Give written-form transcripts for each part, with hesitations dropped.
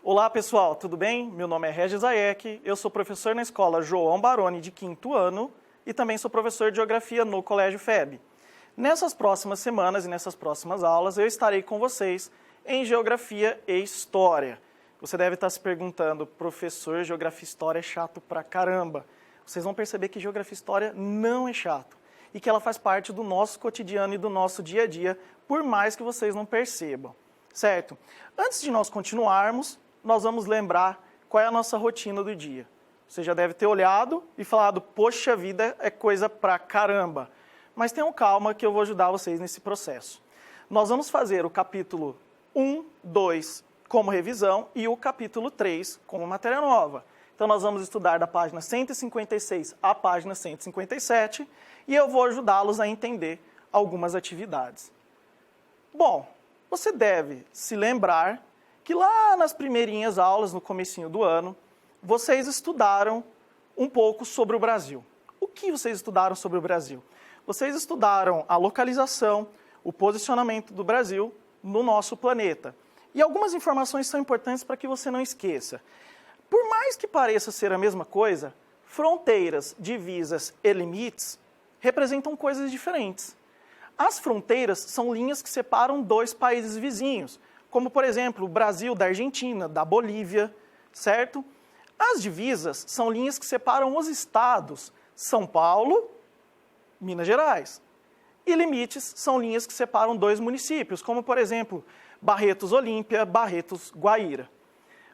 Olá pessoal, tudo bem? Meu nome é Regis Aieck, eu sou professor na escola João Baroni de 5º ano e também sou professor de Geografia no Colégio FEB. Nessas próximas semanas e nessas próximas aulas eu estarei com vocês em Geografia e História. Você deve estar se perguntando, professor, Geografia e História é chato pra caramba. Vocês vão perceber que Geografia e História não é chato e que ela faz parte do nosso cotidiano e do nosso dia a dia, por mais que vocês não percebam, certo? Antes de nós continuarmos, nós vamos lembrar qual é a nossa rotina do dia. Você já deve ter olhado e falado, poxa vida, é coisa pra caramba. Mas tenham calma que eu vou ajudar vocês nesse processo. Nós vamos fazer o capítulo 1, 2 como revisão e o capítulo 3 como matéria nova. Então nós vamos estudar da página 156 à página 157 e eu vou ajudá-los a entender algumas atividades. Bom, você deve se lembrar que lá nas primeirinhas aulas, no comecinho do ano, vocês estudaram um pouco sobre o Brasil. O que vocês estudaram sobre o Brasil? Vocês estudaram a localização, o posicionamento do Brasil no nosso planeta. E algumas informações são importantes para que você não esqueça. Por mais que pareça ser a mesma coisa, fronteiras, divisas e limites representam coisas diferentes. As fronteiras são linhas que separam dois países vizinhos, como, por exemplo, o Brasil da Argentina, da Bolívia, certo? As divisas são linhas que separam os estados, São Paulo, Minas Gerais. E limites são linhas que separam dois municípios, como, por exemplo, Barretos Olímpia, Barretos Guaíra.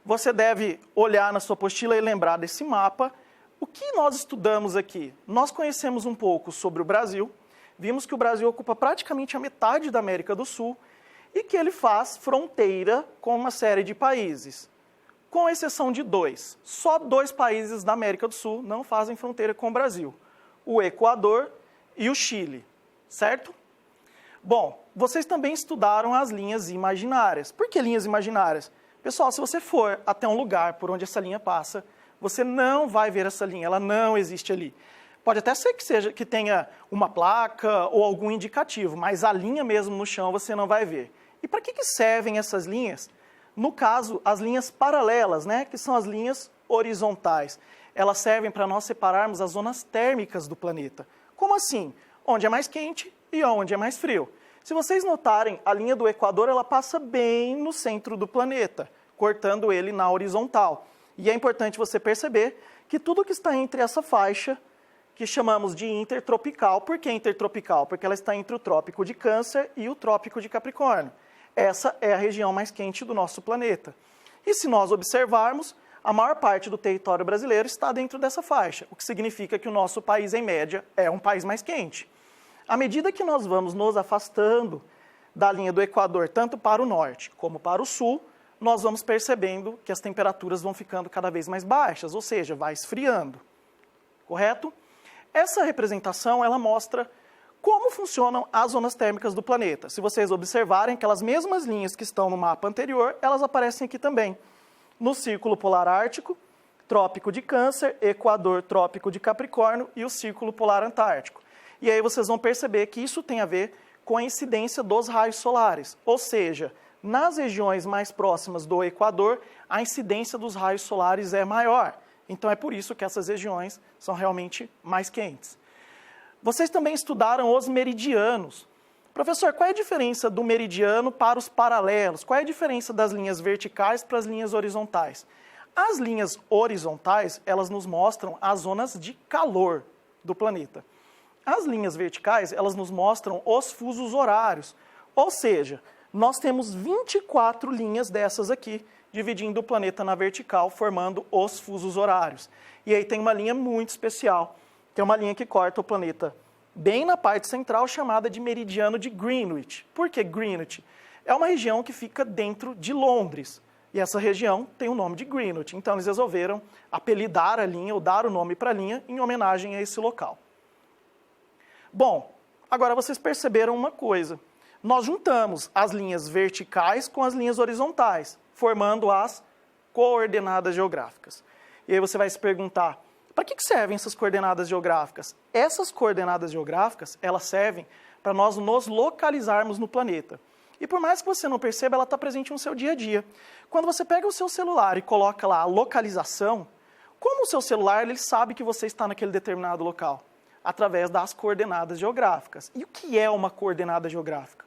Você deve olhar na sua apostila e lembrar desse mapa. O que nós estudamos aqui? Nós conhecemos um pouco sobre o Brasil, vimos que o Brasil ocupa praticamente a metade da América do Sul e que ele faz fronteira com uma série de países, com exceção de dois. Só 2 países da América do Sul não fazem fronteira com o Brasil, o Equador e o Chile, certo? Bom, vocês também estudaram as linhas imaginárias. Por que linhas imaginárias? Pessoal, se você for até um lugar por onde essa linha passa, você não vai ver essa linha, ela não existe ali. Pode até ser que tenha uma placa ou algum indicativo, mas a linha mesmo no chão você não vai ver. E para que servem essas linhas? No caso, as linhas paralelas, né, que são as linhas horizontais. Elas servem para nós separarmos as zonas térmicas do planeta. Como assim? Onde é mais quente e onde é mais frio. Se vocês notarem, a linha do Equador ela passa bem no centro do planeta, cortando ele na horizontal. E é importante você perceber que tudo que está entre essa faixa, que chamamos de intertropical. Por que intertropical? Porque ela está entre o Trópico de Câncer e o Trópico de Capricórnio. Essa é a região mais quente do nosso planeta. E se nós observarmos, a maior parte do território brasileiro está dentro dessa faixa, o que significa que o nosso país, em média, é um país mais quente. À medida que nós vamos nos afastando da linha do Equador, tanto para o norte como para o sul, nós vamos percebendo que as temperaturas vão ficando cada vez mais baixas, ou seja, vai esfriando. Correto? Essa representação, ela mostra como funcionam as zonas térmicas do planeta. Se vocês observarem, aquelas mesmas linhas que estão no mapa anterior, elas aparecem aqui também. No Círculo Polar Ártico, Trópico de Câncer, Equador, Trópico de Capricórnio e o Círculo Polar Antártico. E aí vocês vão perceber que isso tem a ver com a incidência dos raios solares. Ou seja, nas regiões mais próximas do Equador, a incidência dos raios solares é maior. Então é por isso que essas regiões são realmente mais quentes. Vocês também estudaram os meridianos. Professor, qual é a diferença do meridiano para os paralelos? Qual é a diferença das linhas verticais para as linhas horizontais? As linhas horizontais, elas nos mostram as zonas de calor do planeta. As linhas verticais, elas nos mostram os fusos horários. Ou seja, nós temos 24 linhas dessas aqui, dividindo o planeta na vertical, formando os fusos horários. E aí tem uma linha muito especial, que é uma linha que corta o planeta bem na parte central, chamada de meridiano de Greenwich. Por que Greenwich? É uma região que fica dentro de Londres. E essa região tem o nome de Greenwich. Então eles resolveram apelidar a linha, ou dar o nome para a linha, em homenagem a esse local. Bom, agora vocês perceberam uma coisa. Nós juntamos as linhas verticais com as linhas horizontais, formando as coordenadas geográficas. E aí você vai se perguntar, para que servem essas coordenadas geográficas? Essas coordenadas geográficas, elas servem para nós nos localizarmos no planeta. E por mais que você não perceba, ela está presente no seu dia a dia. Quando você pega o seu celular e coloca lá a localização, como o seu celular ele sabe que você está naquele determinado local? Através das coordenadas geográficas. E o que é uma coordenada geográfica?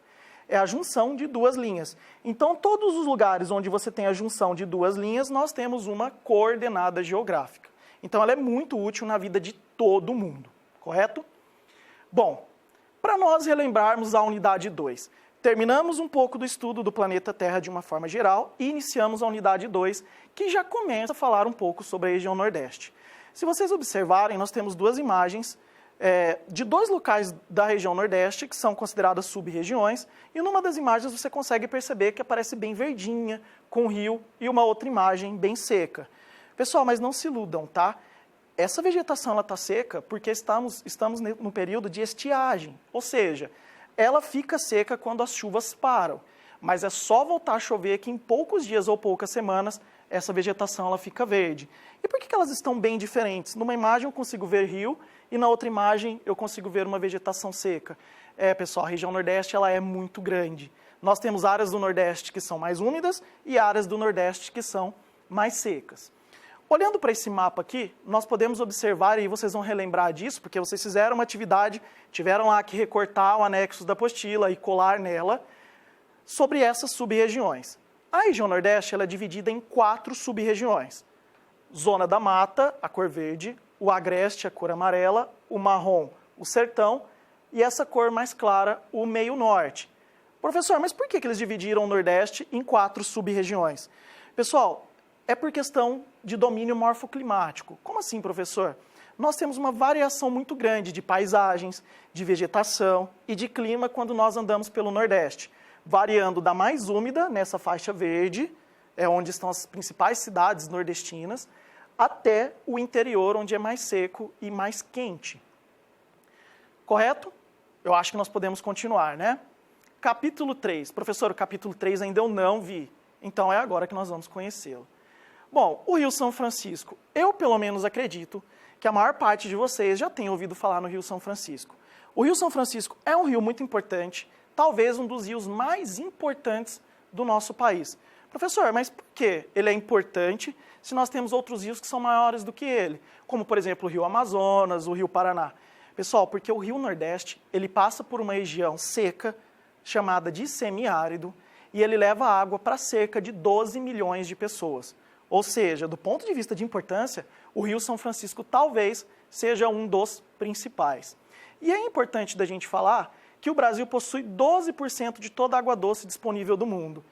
É a junção de duas linhas. Então, todos os lugares onde você tem a junção de duas linhas, nós temos uma coordenada geográfica. Então, ela é muito útil na vida de todo mundo, correto? Bom, para nós relembrarmos a unidade 2, terminamos um pouco do estudo do planeta Terra de uma forma geral e iniciamos a unidade 2, que já começa a falar um pouco sobre a região Nordeste. Se vocês observarem, nós temos duas imagens de dois locais da região Nordeste, que são consideradas sub-regiões, e numa das imagens você consegue perceber que aparece bem verdinha, com rio, e uma outra imagem bem seca. Pessoal, mas não se iludam, tá? Essa vegetação está seca porque estamos no período de estiagem, ou seja, ela fica seca quando as chuvas param, mas é só voltar a chover que em poucos dias ou poucas semanas essa vegetação ela fica verde. E por que elas estão bem diferentes? Numa imagem eu consigo ver rio e na outra imagem eu consigo ver uma vegetação seca. Pessoal, a região Nordeste ela é muito grande. Nós temos áreas do Nordeste que são mais úmidas e áreas do Nordeste que são mais secas. Olhando para esse mapa aqui, nós podemos observar, e vocês vão relembrar disso, porque vocês fizeram uma atividade, tiveram lá que recortar o anexo da apostila e colar nela, sobre essas sub-regiões. A região Nordeste ela é dividida em 4 sub-regiões. Zona da Mata, a cor verde, o Agreste, a cor amarela, o marrom, o Sertão, e essa cor mais clara, o Meio Norte. Professor, mas por que eles dividiram o Nordeste em 4 sub-regiões? Pessoal, é por questão de domínio morfoclimático. Como assim, professor? Nós temos uma variação muito grande de paisagens, de vegetação e de clima quando nós andamos pelo Nordeste, variando da mais úmida, nessa faixa verde, onde estão as principais cidades nordestinas, até o interior, onde é mais seco e mais quente. Correto? Eu acho que nós podemos continuar, né? Capítulo 3. Professor, o capítulo 3 ainda eu não vi, então é agora que nós vamos conhecê-lo. Bom, o Rio São Francisco, eu pelo menos acredito que a maior parte de vocês já tenha ouvido falar no Rio São Francisco. O Rio São Francisco é um rio muito importante, talvez um dos rios mais importantes do nosso país. Professor, mas por que ele é importante se nós temos outros rios que são maiores do que ele? Como, por exemplo, o Rio Amazonas, o Rio Paraná. Pessoal, porque o Rio Nordeste, ele passa por uma região seca, chamada de semiárido, e ele leva água para cerca de 12 milhões de pessoas. Ou seja, do ponto de vista de importância, o Rio São Francisco talvez seja um dos principais. E é importante da gente falar que o Brasil possui 12% de toda a água doce disponível do mundo.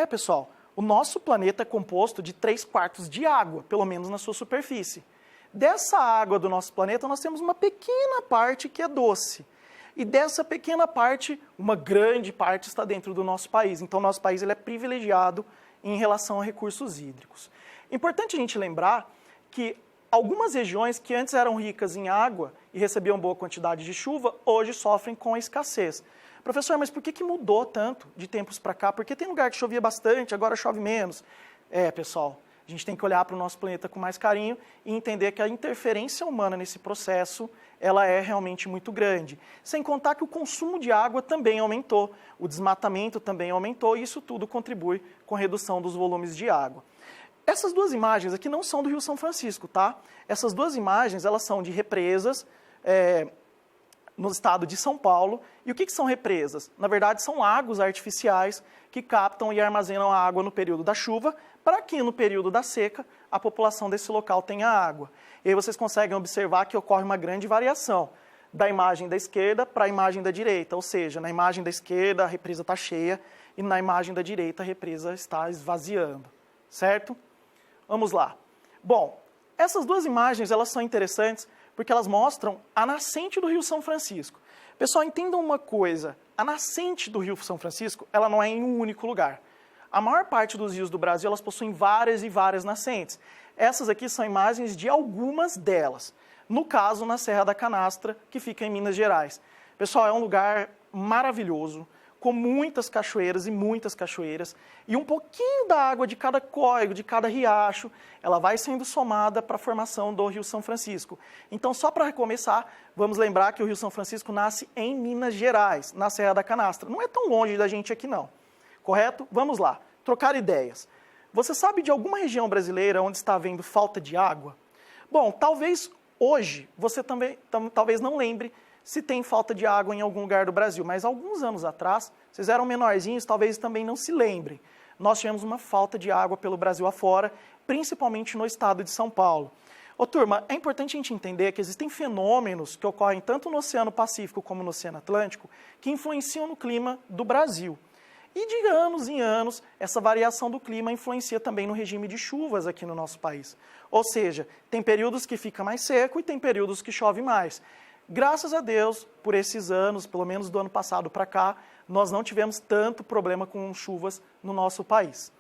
Pessoal, o nosso planeta é composto de 3/4 de água, pelo menos na sua superfície. Dessa água do nosso planeta, nós temos uma pequena parte que é doce. E dessa pequena parte, uma grande parte está dentro do nosso país. Então, nosso país ele é privilegiado em relação a recursos hídricos. Importante a gente lembrar que algumas regiões que antes eram ricas em água e recebiam boa quantidade de chuva, hoje sofrem com a escassez. Professor, mas por que mudou tanto de tempos para cá? Porque tem lugar que chovia bastante, agora chove menos. Pessoal, a gente tem que olhar para o nosso planeta com mais carinho e entender que a interferência humana nesse processo, ela é realmente muito grande. Sem contar que o consumo de água também aumentou, o desmatamento também aumentou e isso tudo contribui com a redução dos volumes de água. Essas duas imagens aqui não são do Rio São Francisco, tá? Essas duas imagens, elas são de represas no estado de São Paulo. E o que são represas? Na verdade, são lagos artificiais que captam e armazenam a água no período da chuva, para que no período da seca a população desse local tenha água. E aí vocês conseguem observar que ocorre uma grande variação da imagem da esquerda para a imagem da direita, ou seja, na imagem da esquerda a represa está cheia e na imagem da direita a represa está esvaziando, certo? Vamos lá. Bom, essas duas imagens elas são interessantes porque elas mostram a nascente do Rio São Francisco. Pessoal, entendam uma coisa, a nascente do Rio São Francisco, ela não é em um único lugar. A maior parte dos rios do Brasil, elas possuem várias e várias nascentes. Essas aqui são imagens de algumas delas. No caso, na Serra da Canastra, que fica em Minas Gerais. Pessoal, é um lugar maravilhoso, com muitas cachoeiras e um pouquinho da água de cada córrego, de cada riacho, ela vai sendo somada para a formação do Rio São Francisco. Então, só para recomeçar, vamos lembrar que o Rio São Francisco nasce em Minas Gerais, na Serra da Canastra. Não é tão longe da gente aqui, não. correto? Vamos lá, trocar ideias. Você sabe de alguma região brasileira onde está havendo falta de água? Bom, talvez hoje você também talvez não lembre se tem falta de água em algum lugar do Brasil, mas alguns anos atrás, vocês eram menorzinhos, talvez também não se lembrem. Nós tivemos uma falta de água pelo Brasil afora, principalmente no estado de São Paulo. Ô, turma, é importante a gente entender que existem fenômenos que ocorrem tanto no Oceano Pacífico como no Oceano Atlântico que influenciam no clima do Brasil. E de anos em anos, essa variação do clima influencia também no regime de chuvas aqui no nosso país. Ou seja, tem períodos que fica mais seco e tem períodos que chove mais. Graças a Deus, por esses anos, pelo menos do ano passado para cá, nós não tivemos tanto problema com chuvas no nosso país.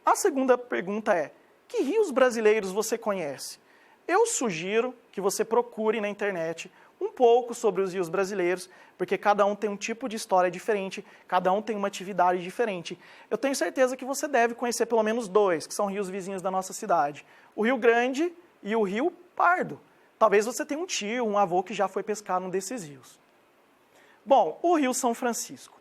A segunda pergunta é, que rios brasileiros você conhece? Eu sugiro que você procure na internet um pouco sobre os rios brasileiros, porque cada um tem um tipo de história diferente, cada um tem uma atividade diferente. Eu tenho certeza que você deve conhecer pelo menos dois, que são rios vizinhos da nossa cidade. O Rio Grande e o Rio Pardo. Talvez você tenha um tio, um avô que já foi pescar num desses rios. Bom, o Rio São Francisco.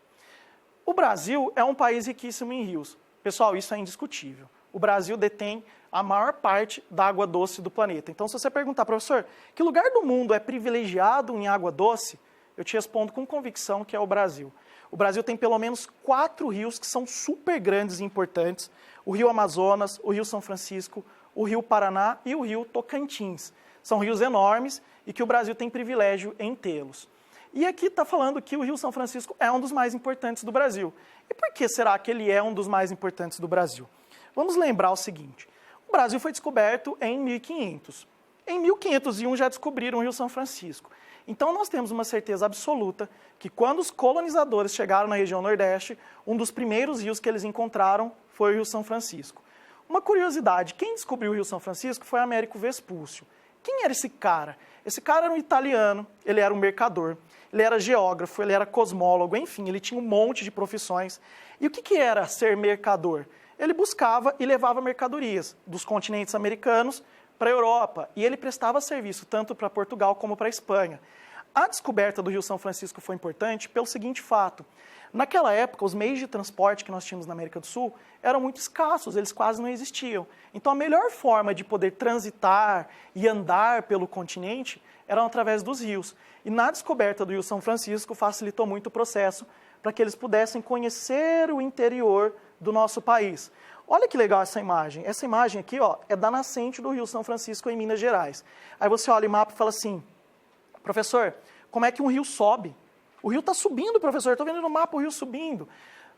O Brasil é um país riquíssimo em rios. Pessoal, isso é indiscutível. O Brasil detém a maior parte da água doce do planeta. Então, se você perguntar, professor, que lugar do mundo é privilegiado em água doce? Eu te respondo com convicção que é o Brasil. O Brasil tem pelo menos 4 rios que são super grandes e importantes. O Rio Amazonas, o Rio São Francisco, o Rio Paraná e o Rio Tocantins. São rios enormes e que o Brasil tem privilégio em tê-los. E aqui está falando que o Rio São Francisco é um dos mais importantes do Brasil. E por que será que ele é um dos mais importantes do Brasil? Vamos lembrar o seguinte, o Brasil foi descoberto em 1500. Em 1501 já descobriram o Rio São Francisco. Então nós temos uma certeza absoluta que quando os colonizadores chegaram na região Nordeste, um dos primeiros rios que eles encontraram foi o Rio São Francisco. Uma curiosidade, quem descobriu o Rio São Francisco foi Américo Vespúcio. Quem era esse cara? Esse cara era um italiano, ele era um mercador, ele era geógrafo, ele era cosmólogo, enfim, ele tinha um monte de profissões. E o que era ser mercador? Ele buscava e levava mercadorias dos continentes americanos para a Europa, e ele prestava serviço tanto para Portugal como para a Espanha. A descoberta do Rio São Francisco foi importante pelo seguinte fato. Naquela época, os meios de transporte que nós tínhamos na América do Sul eram muito escassos, eles quase não existiam. Então, a melhor forma de poder transitar e andar pelo continente era através dos rios. E na descoberta do Rio São Francisco facilitou muito o processo para que eles pudessem conhecer o interior do nosso país. Olha que legal essa imagem. Essa imagem aqui, ó, é da nascente do Rio São Francisco em Minas Gerais. Aí você olha o mapa e fala assim, professor, como é que um rio sobe? O rio está subindo, professor, estou vendo no mapa o rio subindo.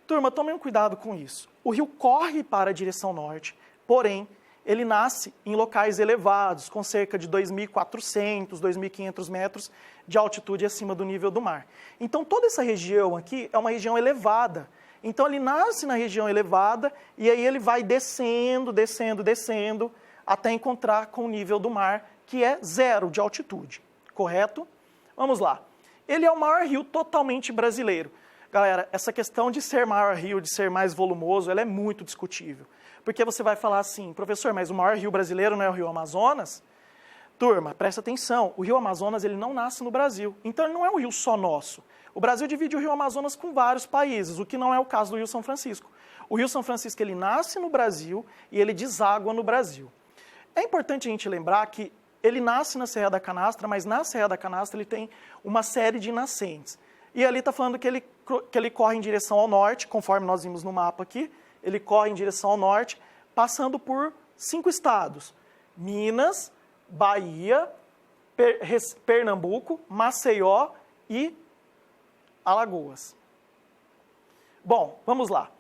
Turma, tomem um cuidado com isso. O rio corre para a direção norte, porém, ele nasce em locais elevados, com cerca de 2.400, 2.500 metros de altitude acima do nível do mar. Então, toda essa região aqui é uma região elevada. Então, ele nasce na região elevada e aí ele vai descendo, descendo, descendo, até encontrar com o nível do mar, que é 0 de altitude. Correto? Vamos lá. Ele é o maior rio totalmente brasileiro. Galera, essa questão de ser maior rio, de ser mais volumoso, ela é muito discutível. Porque você vai falar assim, professor, mas o maior rio brasileiro não é o Rio Amazonas? Turma, presta atenção, o Rio Amazonas ele não nasce no Brasil, então ele não é um rio só nosso. O Brasil divide o Rio Amazonas com vários países, o que não é o caso do Rio São Francisco. O Rio São Francisco ele nasce no Brasil e ele deságua no Brasil. É importante a gente lembrar que ele nasce na Serra da Canastra, mas na Serra da Canastra ele tem uma série de nascentes. E ali está falando que ele corre em direção ao norte, conforme nós vimos no mapa aqui, ele corre em direção ao norte, passando por 5 estados, Minas, Bahia, Pernambuco, Maceió e Alagoas. Bom, vamos lá.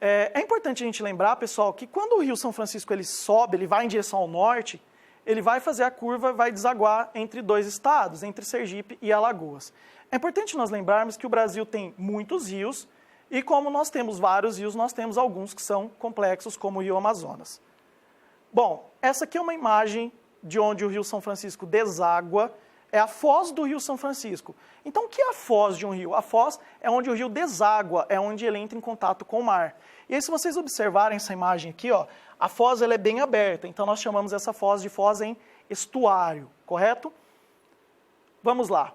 É importante a gente lembrar, pessoal, que quando o Rio São Francisco ele sobe, ele vai em direção ao norte, ele vai fazer a curva, vai desaguar entre 2 estados, entre Sergipe e Alagoas. É importante nós lembrarmos que o Brasil tem muitos rios, e como nós temos vários rios, nós temos alguns que são complexos, como o Rio Amazonas. Bom, essa aqui é uma imagem de onde o Rio São Francisco deságua, é a foz do Rio São Francisco. Então, o que é a foz de um rio? A foz é onde o rio deságua, é onde ele entra em contato com o mar. E aí, se vocês observarem essa imagem aqui, ó, a foz ela é bem aberta, então nós chamamos essa foz de foz em estuário, correto? Vamos lá.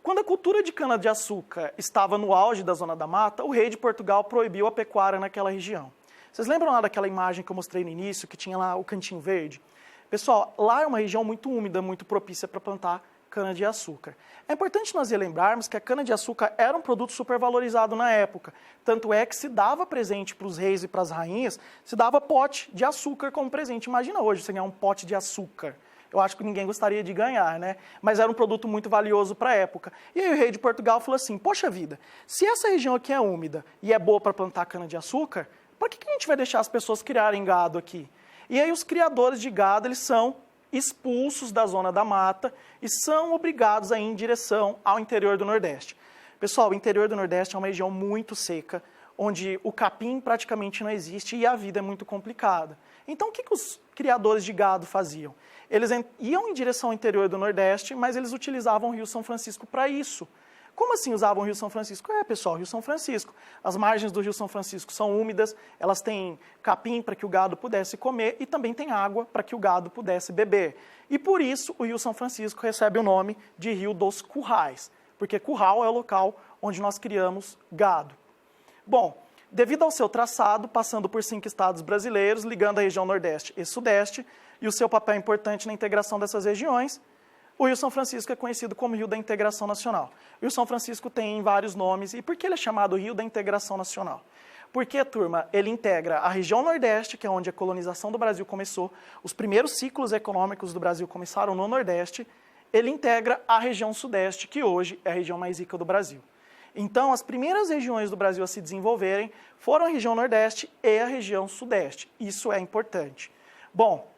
Quando a cultura de cana-de-açúcar estava no auge da Zona da Mata, o rei de Portugal proibiu a pecuária naquela região. Vocês lembram lá daquela imagem que eu mostrei no início, que tinha lá o cantinho verde? Pessoal, lá é uma região muito úmida, muito propícia para plantar cana-de-açúcar. É importante nós relembrarmos que a cana-de-açúcar era um produto supervalorizado na época. Tanto é que se dava presente para os reis e para as rainhas, se dava pote de açúcar como presente. Imagina hoje você ganhar um pote de açúcar. Eu acho que ninguém gostaria de ganhar, né? Mas era um produto muito valioso para a época. E aí o rei de Portugal falou assim, poxa vida, se essa região aqui é úmida e é boa para plantar cana-de-açúcar, por que a gente vai deixar as pessoas criarem gado aqui? E aí os criadores de gado, eles são expulsos da Zona da Mata e são obrigados a ir em direção ao interior do Nordeste. Pessoal, o interior do Nordeste é uma região muito seca, onde o capim praticamente não existe e a vida é muito complicada. Então, o que os criadores de gado faziam? Eles iam em direção ao interior do Nordeste, mas eles utilizavam o Rio São Francisco para isso. Como assim usavam o Rio São Francisco? Pessoal, o Rio São Francisco. As margens do Rio São Francisco são úmidas, elas têm capim para que o gado pudesse comer e também tem água para que o gado pudesse beber. E por isso o Rio São Francisco recebe o nome de Rio dos Currais, porque curral é o local onde nós criamos gado. Bom, devido ao seu traçado, passando por 5 estados brasileiros, ligando a região Nordeste e Sudeste, e o seu papel importante na integração dessas regiões, o Rio São Francisco é conhecido como Rio da Integração Nacional. O Rio São Francisco tem vários nomes. E por que ele é chamado Rio da Integração Nacional? Porque, turma, ele integra a região Nordeste, que é onde a colonização do Brasil começou. Os primeiros ciclos econômicos do Brasil começaram no Nordeste. Ele integra a região Sudeste, que hoje é a região mais rica do Brasil. Então, as primeiras regiões do Brasil a se desenvolverem foram a região Nordeste e a região Sudeste. Isso é importante. Bom,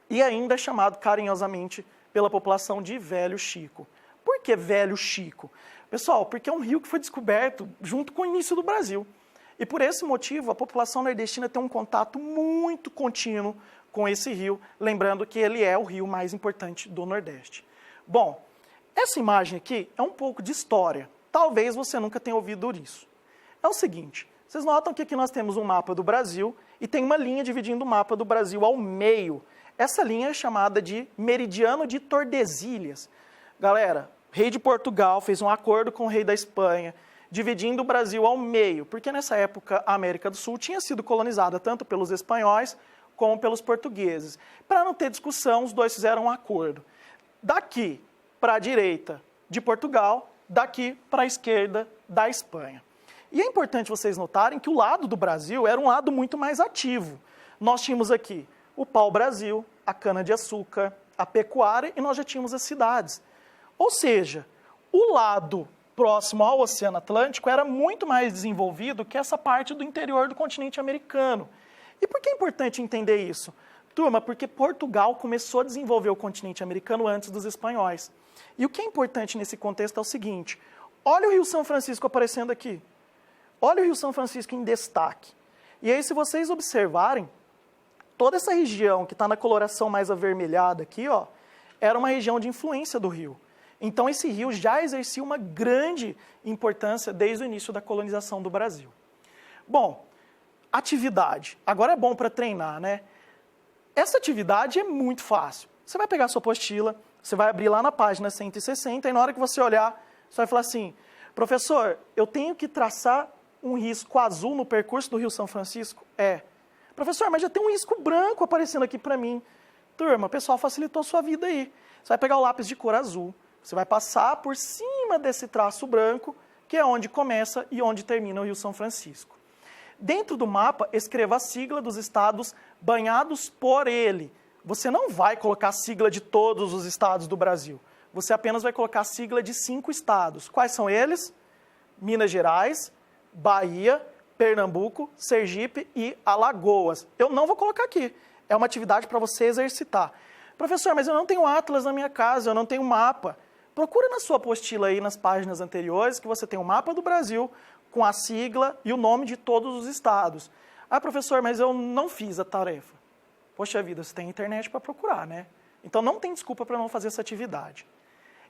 e ainda é chamado carinhosamente pela população de Velho Chico. Por que Velho Chico? Pessoal, porque é um rio que foi descoberto junto com o início do Brasil. E por esse motivo, a população nordestina tem um contato muito contínuo com esse rio, lembrando que ele é o rio mais importante do Nordeste. Bom, essa imagem aqui é um pouco de história. Talvez você nunca tenha ouvido isso. É o seguinte, vocês notam que aqui nós temos um mapa do Brasil e tem uma linha dividindo o mapa do Brasil ao meio. Essa linha é chamada de Meridiano de Tordesilhas. Galera, o rei de Portugal fez um acordo com o rei da Espanha, dividindo o Brasil ao meio, porque nessa época a América do Sul tinha sido colonizada tanto pelos espanhóis como pelos portugueses. Para não ter discussão, os dois fizeram um acordo. Daqui para a direita de Portugal, daqui para a esquerda da Espanha. E é importante vocês notarem que o lado do Brasil era um lado muito mais ativo. Nós tínhamos aqui o pau-brasil, a cana-de-açúcar, a pecuária e nós já tínhamos as cidades. Ou seja, o lado próximo ao Oceano Atlântico era muito mais desenvolvido que essa parte do interior do continente americano. E por que é importante entender isso? Turma, porque Portugal começou a desenvolver o continente americano antes dos espanhóis. E o que é importante nesse contexto é o seguinte, olha o Rio São Francisco aparecendo aqui. Olha o Rio São Francisco em destaque. E aí, se vocês observarem, toda essa região que está na coloração mais avermelhada aqui, ó, era uma região de influência do rio. Então, esse rio já exercia uma grande importância desde o início da colonização do Brasil. Bom, atividade. Agora é bom para treinar, né? Essa atividade é muito fácil. Você vai pegar a sua apostila, você vai abrir lá na página 160 e na hora que você olhar, você vai falar assim, professor, eu tenho que traçar um risco azul no percurso do Rio São Francisco? Professor, mas já tem um risco branco aparecendo aqui para mim. Turma, o pessoal facilitou a sua vida aí. Você vai pegar o lápis de cor azul, você vai passar por cima desse traço branco, que é onde começa e onde termina o Rio São Francisco. Dentro do mapa, escreva a sigla dos estados banhados por ele. Você não vai colocar a sigla de todos os estados do Brasil. Você apenas vai colocar a sigla de 5 estados. Quais são eles? Minas Gerais, Bahia, Pernambuco, Sergipe e Alagoas. Eu não vou colocar aqui. É uma atividade para você exercitar. Professor, mas eu não tenho atlas na minha casa, eu não tenho mapa. Procura na sua apostila aí, nas páginas anteriores, que você tem o mapa do Brasil com a sigla e o nome de todos os estados. Professor, mas eu não fiz a tarefa. Poxa vida, você tem internet para procurar, né? Então não tem desculpa para não fazer essa atividade.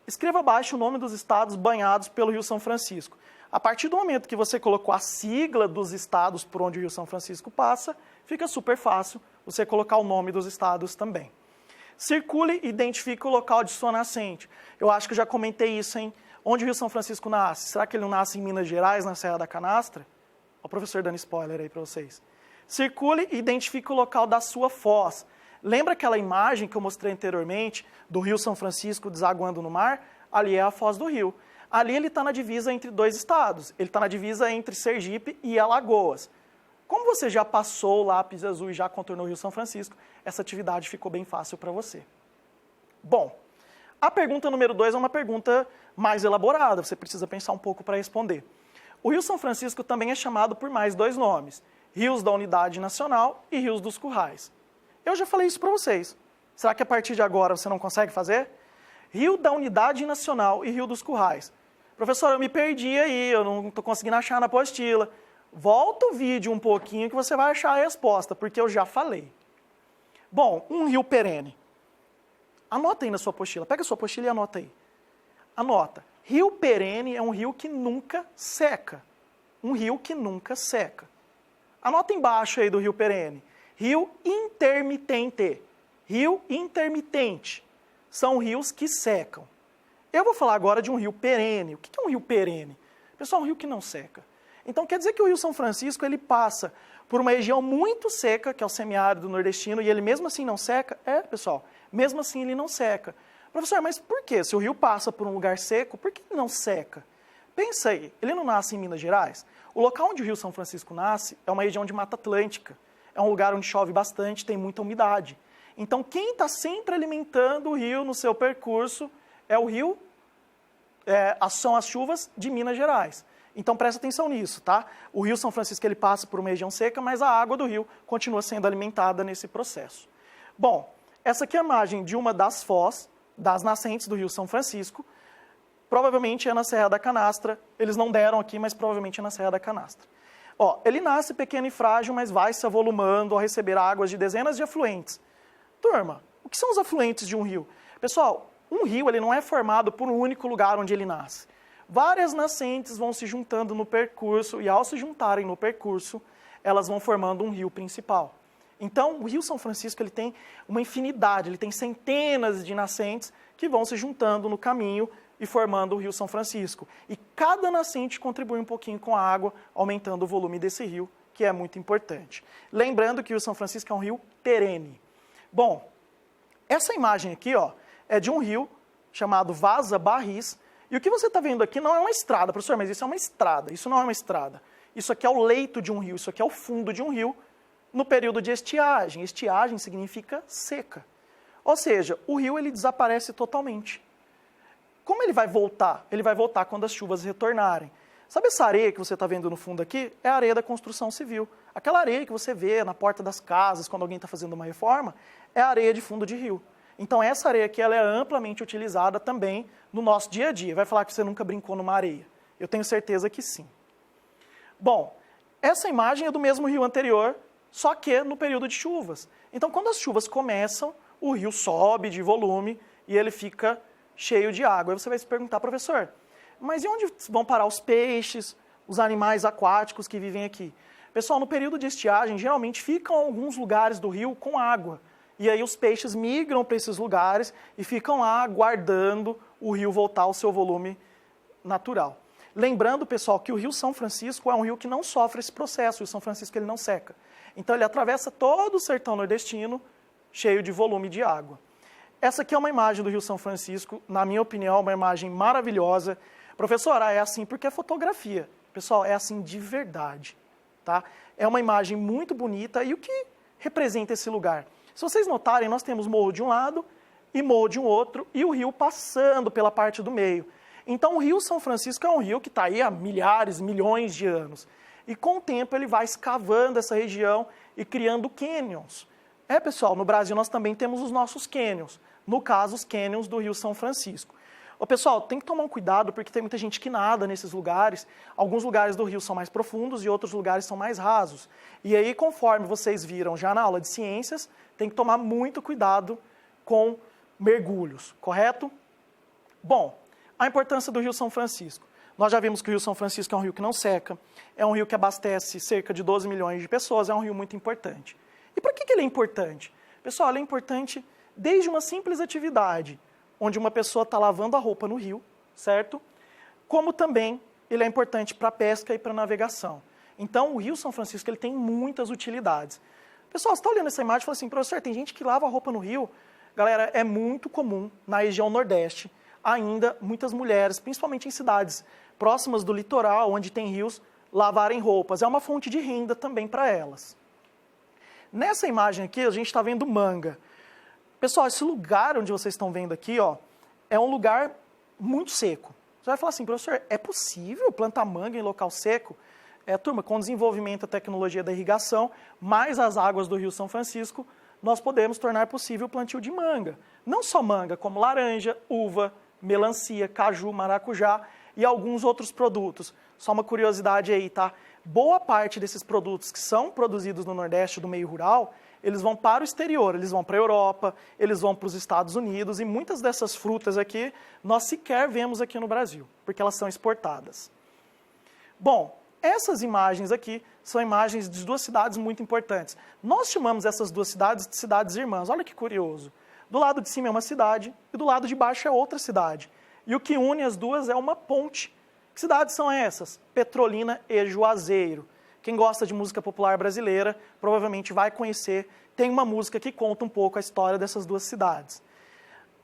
Escreva abaixo o nome dos estados banhados pelo Rio São Francisco. A partir do momento que você colocou a sigla dos estados por onde o Rio São Francisco passa, fica super fácil você colocar o nome dos estados também. Circule e identifique o local de sua nascente. Eu acho que eu já comentei isso, hein? Onde o Rio São Francisco nasce? Será que ele não nasce em Minas Gerais, na Serra da Canastra? O professor dando spoiler aí para vocês. Circule e identifique o local da sua foz. Lembra aquela imagem que eu mostrei anteriormente do Rio São Francisco desaguando no mar? Ali é a foz do rio. Ali ele está na divisa entre dois estados. Ele está na divisa entre Sergipe e Alagoas. Como você já passou o lápis azul e já contornou o Rio São Francisco, essa atividade ficou bem fácil para você. Bom, a pergunta número 2 é uma pergunta mais elaborada. Você precisa pensar um pouco para responder. O Rio São Francisco também é chamado por mais 2 nomes. Rios da Unidade Nacional e Rios dos Currais. Eu já falei isso para vocês. Será que a partir de agora você não consegue fazer? Rio da Unidade Nacional e Rio dos Currais. Professor, eu me perdi aí, eu não estou conseguindo achar na apostila. Volta o vídeo um pouquinho que você vai achar a resposta, porque eu já falei. Bom, um rio perene. Anota aí na sua apostila. Pega a sua apostila e anota aí. Anota. Rio perene é um rio que nunca seca. Um rio que nunca seca. Anota embaixo aí do rio perene. Rio intermitente. Rio intermitente. São rios que secam. Eu vou falar agora de um rio perene. O que é um rio perene? Pessoal, é um rio que não seca. Então quer dizer que o Rio São Francisco ele passa por uma região muito seca, que é o semiárido nordestino, e ele mesmo assim não seca? É, pessoal, mesmo assim ele não seca. Professor, mas por quê? Se o rio passa por um lugar seco, por que ele não seca? Pensa aí, ele não nasce em Minas Gerais? O local onde o Rio São Francisco nasce é uma região de Mata Atlântica. É um lugar onde chove bastante, tem muita umidade. Então, quem está sempre alimentando o rio no seu percurso é o rio, são as chuvas de Minas Gerais. Então, presta atenção nisso, tá? O Rio São Francisco ele passa por uma região seca, mas a água do rio continua sendo alimentada nesse processo. Bom, essa aqui é a imagem de uma das foz, das nascentes do Rio São Francisco. Provavelmente é na Serra da Canastra. Eles não deram aqui, mas provavelmente é na Serra da Canastra. Ó, ele nasce pequeno e frágil, mas vai se avolumando ao receber águas de dezenas de afluentes. Turma, o que são os afluentes de um rio? Pessoal, um rio ele não é formado por um único lugar onde ele nasce. Várias nascentes vão se juntando no percurso e, ao se juntarem no percurso, elas vão formando um rio principal. Então, o Rio São Francisco ele tem uma infinidade, ele tem centenas de nascentes que vão se juntando no caminho e formando o Rio São Francisco. E cada nascente contribui um pouquinho com a água, aumentando o volume desse rio, que é muito importante. Lembrando que o Rio São Francisco é um rio perene. Bom, essa imagem aqui ó, é de um rio chamado Vaza Barris. E o que você está vendo aqui não é uma estrada, professor, mas isso é uma estrada. Isso não é uma estrada. Isso aqui é o leito de um rio, isso aqui é o fundo de um rio no período de estiagem. Estiagem significa seca. Ou seja, o rio ele desaparece totalmente. Como ele vai voltar? Ele vai voltar quando as chuvas retornarem. Sabe essa areia que você está vendo no fundo aqui? É a areia da construção civil. Aquela areia que você vê na porta das casas quando alguém está fazendo uma reforma, é a areia de fundo de rio. Então essa areia aqui ela é amplamente utilizada também no nosso dia a dia. Vai falar que você nunca brincou numa areia. Eu tenho certeza que sim. Bom, essa imagem é do mesmo rio anterior, só que no período de chuvas. Então quando as chuvas começam, o rio sobe de volume e ele fica cheio de água. Aí você vai se perguntar, professor, mas e onde vão parar os peixes, os animais aquáticos que vivem aqui? Pessoal, no período de estiagem, geralmente ficam alguns lugares do rio com água. E aí os peixes migram para esses lugares e ficam lá aguardando o rio voltar ao seu volume natural. Lembrando, pessoal, que o Rio São Francisco é um rio que não sofre esse processo. O Rio São Francisco ele não seca. Então ele atravessa todo o sertão nordestino cheio de volume de água. Essa aqui é uma imagem do Rio São Francisco, na minha opinião, uma imagem maravilhosa. Professora, é assim porque é fotografia. Pessoal, é assim de verdade. Tá? É uma imagem muito bonita. E o que representa esse lugar? Se vocês notarem, nós temos morro de um lado e morro de um outro, e o rio passando pela parte do meio. Então, o Rio São Francisco é um rio que está aí há milhares, milhões de anos. E com o tempo ele vai escavando essa região e criando cânions. Pessoal, no Brasil nós também temos os nossos cânions. No caso, os cânions do Rio São Francisco. Pessoal, tem que tomar um cuidado porque tem muita gente que nada nesses lugares. Alguns lugares do rio são mais profundos e outros lugares são mais rasos. E aí, conforme vocês viram já na aula de ciências, tem que tomar muito cuidado com mergulhos, correto? Bom, a importância do Rio São Francisco. Nós já vimos que o Rio São Francisco é um rio que não seca, é um rio que abastece cerca de 12 milhões de pessoas, é um rio muito importante. E por que ele é importante? Pessoal, ele é importante desde uma simples atividade, onde uma pessoa está lavando a roupa no rio, certo? como também ele é importante para a pesca e para a navegação. Então, o Rio São Francisco ele tem muitas utilidades. Pessoal, você está olhando essa imagem e fala assim, professor, tem gente que lava roupa no rio? Galera, é muito comum na região Nordeste, ainda muitas mulheres, principalmente em cidades próximas do litoral, onde tem rios, lavarem roupas. É uma fonte de renda também para elas. Nessa imagem aqui, a gente está vendo manga. Pessoal, esse lugar onde vocês estão vendo aqui, ó, é um lugar muito seco. Você vai falar assim, professor, é possível plantar manga em local seco? Turma, com o desenvolvimento da tecnologia da irrigação, mais as águas do Rio São Francisco, nós podemos tornar possível o plantio de manga. Não só manga, como laranja, uva, melancia, caju, maracujá e alguns outros produtos. Só uma curiosidade aí, tá? Boa parte desses produtos que são produzidos no Nordeste do meio rural, eles vão para o exterior, eles vão para a Europa, eles vão para os Estados Unidos e muitas dessas frutas aqui nós sequer vemos aqui no Brasil, porque elas são exportadas. Bom, essas imagens aqui são imagens de duas cidades muito importantes. Nós chamamos essas duas cidades de cidades irmãs. Olha que curioso. Do lado de cima é uma cidade e do lado de baixo é outra cidade. E o que une as duas é uma ponte. Que cidades são essas? Petrolina e Juazeiro. Quem gosta de música popular brasileira provavelmente vai conhecer. Tem uma música que conta um pouco a história dessas duas cidades.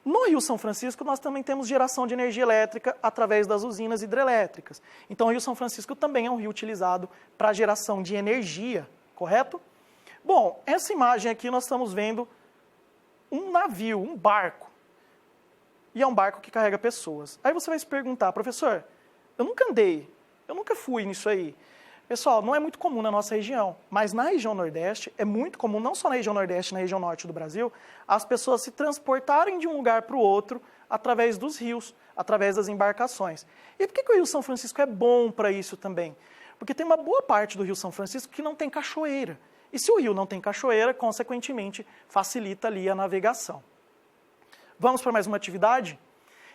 No Rio São Francisco, nós também temos geração de energia elétrica através das usinas hidrelétricas. Então, o Rio São Francisco também é um rio utilizado para geração de energia, correto? Bom, essa imagem aqui nós estamos vendo um navio, um barco. E é um barco que carrega pessoas. Aí você vai se perguntar, professor, eu nunca andei, eu nunca fui nisso aí. Pessoal, não é muito comum na nossa região, mas na região Nordeste é muito comum, não só na região Nordeste, na região Norte do Brasil, as pessoas se transportarem de um lugar para o outro através dos rios, através das embarcações. E por que o Rio São Francisco é bom para isso também? Porque tem uma boa parte do Rio São Francisco que não tem cachoeira. E se o rio não tem cachoeira, consequentemente, facilita ali a navegação. Vamos para mais uma atividade?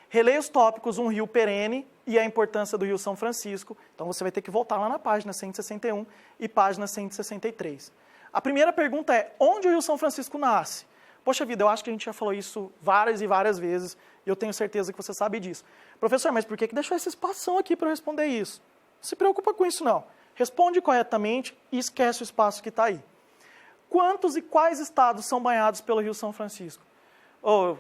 Releia os tópicos Um Rio Perene e a importância do Rio São Francisco. Então, você vai ter que voltar lá na página 161 e página 163. A primeira pergunta é, onde o Rio São Francisco nasce? Poxa vida, eu acho que a gente já falou isso várias e várias vezes, e eu tenho certeza que você sabe disso. Professor, mas por que deixou esse espação aqui para eu responder isso? Não se preocupa com isso, não. Responde corretamente e esquece o espaço que está aí. Quantos e quais estados são banhados pelo Rio São Francisco? Eu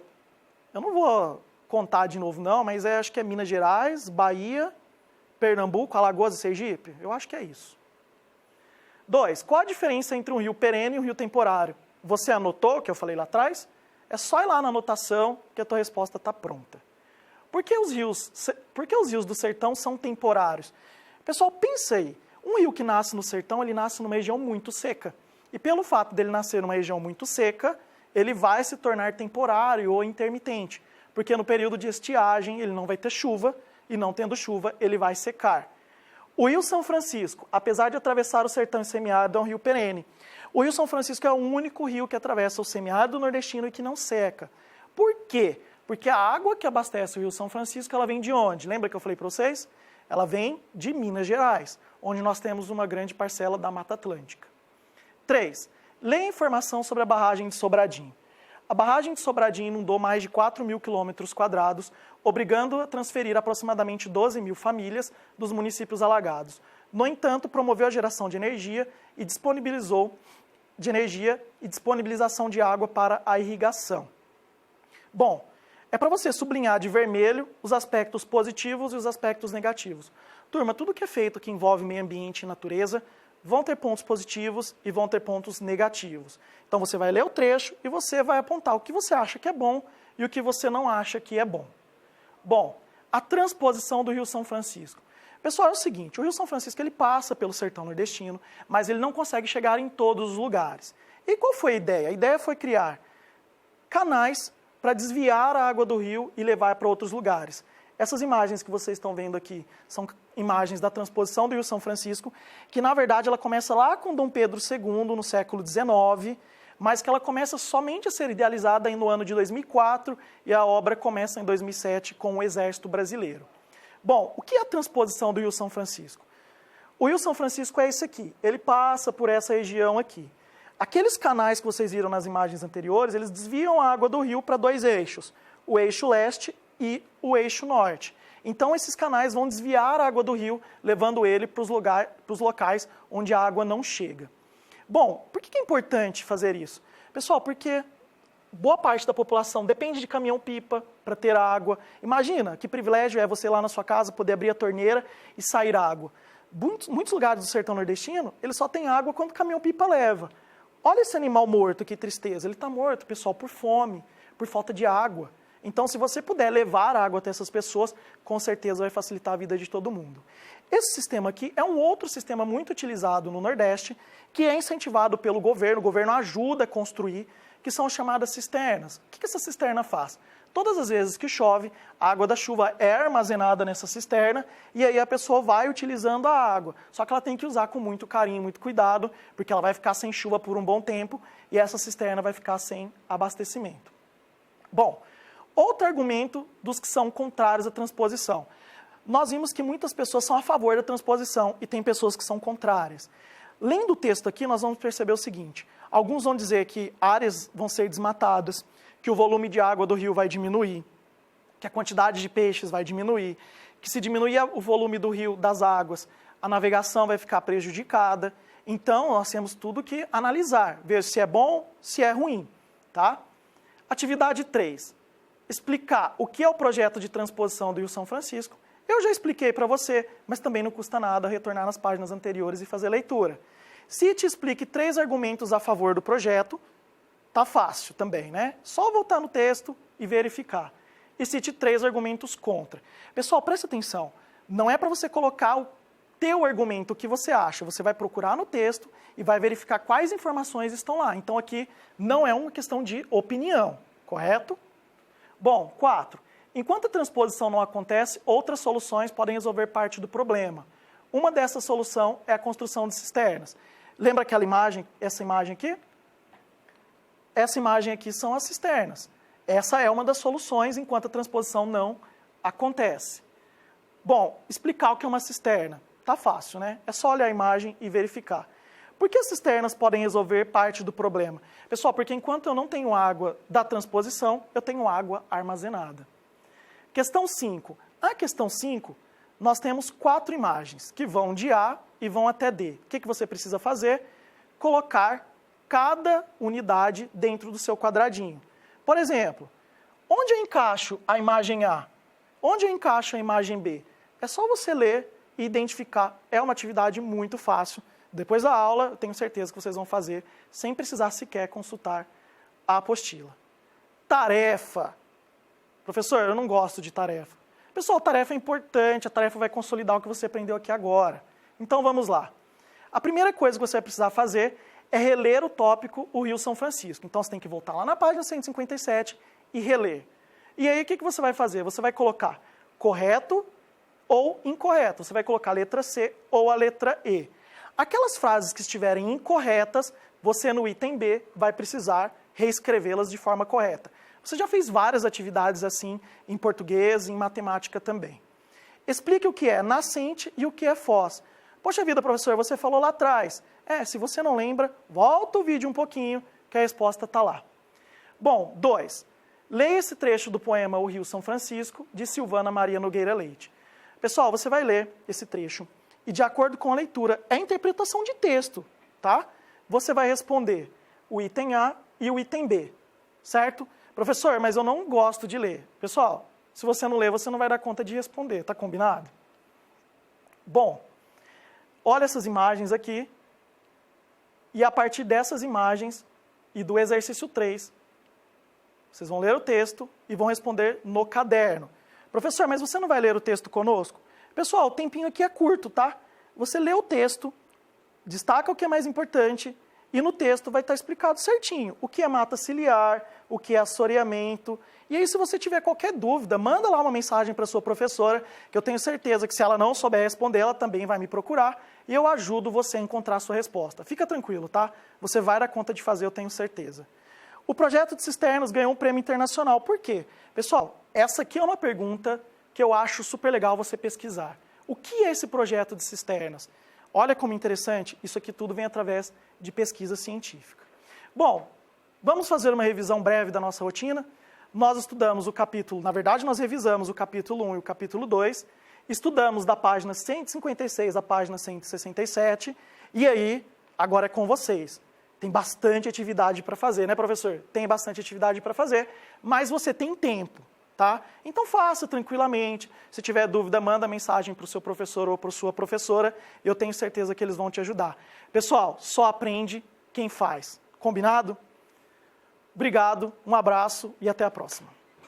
não vou contar de novo não, mas acho que é Minas Gerais, Bahia, Pernambuco, Alagoas e Sergipe. Eu acho que é isso. 2. Qual a diferença entre um rio perene e um rio temporário? Você anotou o que eu falei lá atrás? É só ir lá na anotação que a tua resposta está pronta. Por que os rios do sertão são temporários? Pessoal, pensa aí. Um rio que nasce no sertão, ele nasce numa região muito seca. E pelo fato dele nascer numa região muito seca, ele vai se tornar temporário ou intermitente. Porque no período de estiagem ele não vai ter chuva, e não tendo chuva ele vai secar. O Rio São Francisco, apesar de atravessar o sertão e semiárido, é um rio perene. O Rio São Francisco é o único rio que atravessa o semiárido nordestino e que não seca. Por quê? Porque a água que abastece o Rio São Francisco, ela vem de onde? Lembra que eu falei para vocês? Ela vem de Minas Gerais, onde nós temos uma grande parcela da Mata Atlântica. 3. Leia informação sobre a barragem de Sobradinho. A barragem de Sobradinho inundou mais de 4.000 quilômetros quadrados, obrigando a transferir aproximadamente 12 mil famílias dos municípios alagados. No entanto, promoveu a geração de energia e disponibilização de água para a irrigação. Bom, é para você sublinhar de vermelho os aspectos positivos e os aspectos negativos. Turma, tudo que é feito que envolve meio ambiente e natureza vão ter pontos positivos e vão ter pontos negativos. Então você vai ler o trecho e você vai apontar o que você acha que é bom e o que você não acha que é bom. Bom, a transposição do Rio São Francisco. Pessoal, é o seguinte, o Rio São Francisco ele passa pelo sertão nordestino, mas ele não consegue chegar em todos os lugares. E qual foi a ideia? A ideia foi criar canais para desviar a água do rio e levar para outros lugares. Essas imagens que vocês estão vendo aqui são imagens da transposição do Rio São Francisco, que na verdade ela começa lá com Dom Pedro II, no século XIX, mas que ela começa somente a ser idealizada no ano de 2004 e a obra começa em 2007 com o Exército Brasileiro. Bom, o que é a transposição do Rio São Francisco? O Rio São Francisco é esse aqui, ele passa por essa região aqui. Aqueles canais que vocês viram nas imagens anteriores, eles desviam a água do rio para dois eixos, o eixo leste e o eixo norte. Então, esses canais vão desviar a água do rio, levando ele para os locais onde a água não chega. Bom, por que é importante fazer isso? Pessoal, porque boa parte da população depende de caminhão-pipa para ter água. Imagina que privilégio é você lá na sua casa poder abrir a torneira e sair água. Muitos lugares do sertão nordestino, ele só tem água quando o caminhão-pipa leva. Olha esse animal morto, que tristeza. Ele está morto, pessoal, por fome, por falta de água. Então, se você puder levar água até essas pessoas, com certeza vai facilitar a vida de todo mundo. Esse sistema aqui é um outro sistema muito utilizado no Nordeste, que é incentivado pelo governo. O governo ajuda a construir, que são as chamadas cisternas. O que essa cisterna faz? Todas as vezes que chove, a água da chuva é armazenada nessa cisterna e aí a pessoa vai utilizando a água. Só que ela tem que usar com muito carinho, muito cuidado, porque ela vai ficar sem chuva por um bom tempo e essa cisterna vai ficar sem abastecimento. Bom, outro argumento dos que são contrários à transposição. Nós vimos que muitas pessoas são a favor da transposição e tem pessoas que são contrárias. Lendo o texto aqui, nós vamos perceber o seguinte. Alguns vão dizer que áreas vão ser desmatadas, que o volume de água do rio vai diminuir, que a quantidade de peixes vai diminuir, que se diminuir o volume do rio, das águas, a navegação vai ficar prejudicada. Então, nós temos tudo que analisar, ver se é bom, se é ruim. Tá? Atividade 3. Explicar o que é o projeto de transposição do Rio São Francisco. Eu já expliquei para você, mas também não custa nada retornar nas páginas anteriores e fazer leitura. Se te explique 3 argumentos a favor do projeto, tá fácil também, né? Só voltar no texto e verificar. E cite 3 argumentos contra. Pessoal, preste atenção. Não é para você colocar o teu argumento, o que você acha. Você vai procurar no texto e vai verificar quais informações estão lá. Então, aqui não é uma questão de opinião, correto? Bom, 4. Enquanto a transposição não acontece, outras soluções podem resolver parte do problema. Uma dessas soluções é a construção de cisternas. Lembra aquela imagem, essa imagem aqui? Essa imagem aqui são as cisternas. Essa é uma das soluções enquanto a transposição não acontece. Bom, explicar o que é uma cisterna. Tá fácil, né? É só olhar a imagem e verificar. Por que as cisternas podem resolver parte do problema? Pessoal, porque enquanto eu não tenho água da transposição, eu tenho água armazenada. Questão 5. A questão 5, nós temos 4 imagens, que vão de A e vão até D. O que você precisa fazer? Colocar cada unidade dentro do seu quadradinho. Por exemplo, onde eu encaixo a imagem A? Onde eu encaixo a imagem B? É só você ler e identificar. É uma atividade muito fácil. Depois da aula, eu tenho certeza que vocês vão fazer, sem precisar sequer consultar a apostila. Tarefa. Professor, eu não gosto de tarefa. Pessoal, tarefa é importante, a tarefa vai consolidar o que você aprendeu aqui agora. Então, vamos lá. A primeira coisa que você vai precisar fazer é reler o tópico O Rio São Francisco. Então, você tem que voltar lá na página 157 e reler. E aí, o que você vai fazer? Você vai colocar correto ou incorreto. Você vai colocar a letra C ou a letra E. Aquelas frases que estiverem incorretas, você no item B vai precisar reescrevê-las de forma correta. Você já fez várias atividades assim em português e em matemática também. Explique o que é nascente e o que é foz. Poxa vida, professor, você falou lá atrás. Se você não lembra, volta o vídeo um pouquinho, que a resposta está lá. Bom, 2. Leia esse trecho do poema O Rio São Francisco, de Silvana Maria Nogueira Leite. Pessoal, você vai ler esse trecho e, de acordo com a leitura, é interpretação de texto, tá? Você vai responder o item A e o item B, certo? Professor, mas eu não gosto de ler. Pessoal, se você não ler, você não vai dar conta de responder, tá combinado? Bom, olha essas imagens aqui, e a partir dessas imagens e do exercício 3, vocês vão ler o texto e vão responder no caderno. Professor, mas você não vai ler o texto conosco? Pessoal, o tempinho aqui é curto, tá? Você lê o texto, destaca o que é mais importante, e no texto vai estar explicado certinho o que é mata ciliar, o que é assoreamento. E aí, se você tiver qualquer dúvida, manda lá uma mensagem para a sua professora, que eu tenho certeza que se ela não souber responder, ela também vai me procurar, e eu ajudo você a encontrar a sua resposta. Fica tranquilo, tá? Você vai dar conta de fazer, eu tenho certeza. O projeto de cisternas ganhou um prêmio internacional. Por quê? Pessoal, essa aqui é uma pergunta que eu acho super legal você pesquisar. O que é esse projeto de cisternas? Olha como interessante, isso aqui tudo vem através de pesquisa científica. Bom, vamos fazer uma revisão breve da nossa rotina. nós estudamos o capítulo, na verdade nós revisamos o capítulo 1 e o capítulo 2, estudamos da página 156 à página 167, e aí, agora é com vocês. Tem bastante atividade para fazer, né, professor? Tem bastante atividade para fazer, mas você tem tempo, tá? Então faça tranquilamente. Se tiver dúvida, manda mensagem para o seu professor ou para a sua professora. Eu tenho certeza que eles vão te ajudar. Pessoal, só aprende quem faz. Combinado? Obrigado, um abraço e até a próxima.